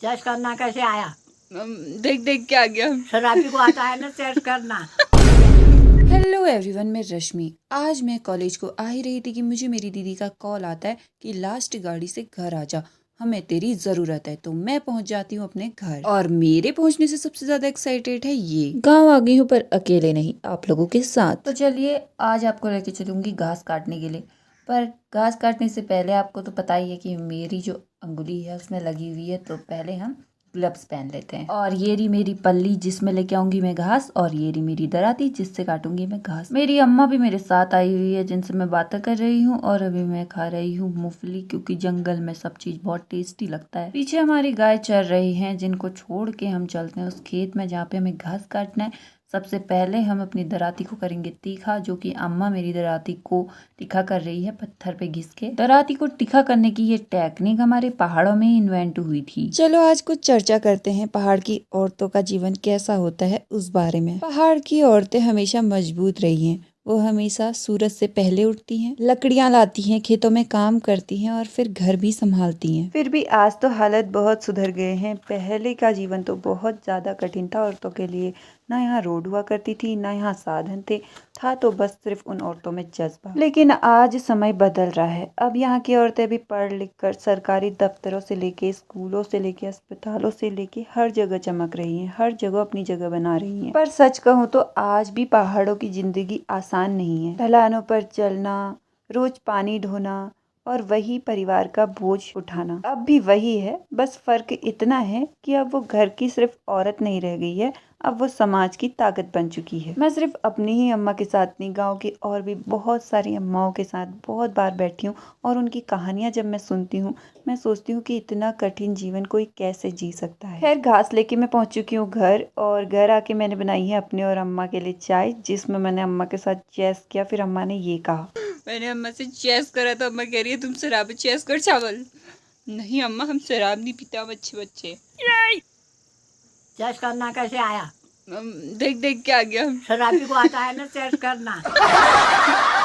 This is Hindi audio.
चेस करना कैसे आया? देख देख के आ गया। शराबी को आता है ना चेस करना। हेलो एवरीवन, मैं रश्मि। आज मैं कॉलेज को आ ही रही थी कि मुझे मेरी दीदी का कॉल आता है कि लास्ट गाड़ी से घर आ जा, हमें तेरी ज़रूरत है। तो मैं पहुंच जाती हूँ अपने घर और मेरे पहुंचने से सबसे ज़्यादा एक्साइटेड है ये। गांव आ गई हूँ पर अकेले नहीं, आप लोगों के साथ। तो चलिए आज आपको लेके चलूंगी घास काटने के लिए। पर घास काटने से पहले आपको तो पता ही है कि मेरी जो अंगुली है उसमें लगी हुई है, तो पहले हम ग्लव्स पहन लेते हैं। और ये रही मेरी पल्ली जिसमें लेके आऊंगी मैं घास, और ये रही मेरी दराती जिससे काटूंगी मैं घास। मेरी अम्मा भी मेरे साथ आई हुई है जिनसे मैं बातें कर रही हूँ, और अभी मैं खा रही हूँ मूंगफली, क्योंकि जंगल में सब चीज बहुत टेस्टी लगता है। पीछे हमारी गाय चर रही है जिनको छोड़ के हम चलते हैं उस खेत में जहाँ पे हमें घास काटना है। सबसे पहले हम अपनी दराती को करेंगे तीखा, जो कि अम्मा मेरी दराती को तीखा कर रही है पत्थर पे घिस के। दराती को तीखा करने की ये टेक्निक हमारे पहाड़ों में ही इन्वेंट हुई थी। चलो आज कुछ चर्चा करते हैं पहाड़ की औरतों का जीवन कैसा होता है उस बारे में। पहाड़ की औरतें हमेशा मजबूत रही हैं। वो हमेशा सूरज से पहले उठती हैं, लकड़ियां लाती हैं, खेतों में काम करती हैं और फिर घर भी संभालती हैं। फिर भी आज तो हालत बहुत सुधर गए हैं। पहले का जीवन तो बहुत ज्यादा कठिन था औरतों के लिए। ना यहाँ रोड हुआ करती थी, ना यहाँ साधन थे, था तो बस सिर्फ उन औरतों में जज्बा। लेकिन आज समय बदल रहा है। अब यहाँ की औरतें भी पढ़ लिख कर सरकारी दफ्तरों से लेके, स्कूलों से लेके, अस्पतालों से लेके हर जगह चमक रही हैं, हर जगह अपनी जगह बना रही हैं। पर सच कहूँ तो आज भी पहाड़ों की जिंदगी आसान नहीं है। ढलानों पर चलना, रोज पानी ढोना और वही परिवार का बोझ उठाना अब भी वही है। बस फर्क इतना है कि अब वो घर की सिर्फ औरत नहीं रह गई है, अब वो समाज की ताकत बन चुकी है। मैं सिर्फ अपनी ही अम्मा के साथ नहीं, गांव की और भी बहुत सारी अम्माओं के साथ बहुत बार बैठी हूँ, और उनकी कहानियां जब मैं सुनती हूँ मैं सोचती हूँ कि इतना कठिन जीवन कोई कैसे जी सकता है। खैर घास लेके मैं पहुंच चुकी हूँ घर, और घर आके मैंने बनाई है अपने और अम्मा के लिए चाय, जिसमें मैंने अम्मा के साथ चेस किया। फिर अम्मा ने ये कहा, मैंने अम्मा से चेस करा तो अम्मा कह रही है तुम शराब चेस कर चावल। नहीं अम्मा, हम शराब नहीं पीते, हम अच्छे बच्चे। चेस करना कैसे आया? देख देख के आ गया। शराबी को आता है ना चेस करना।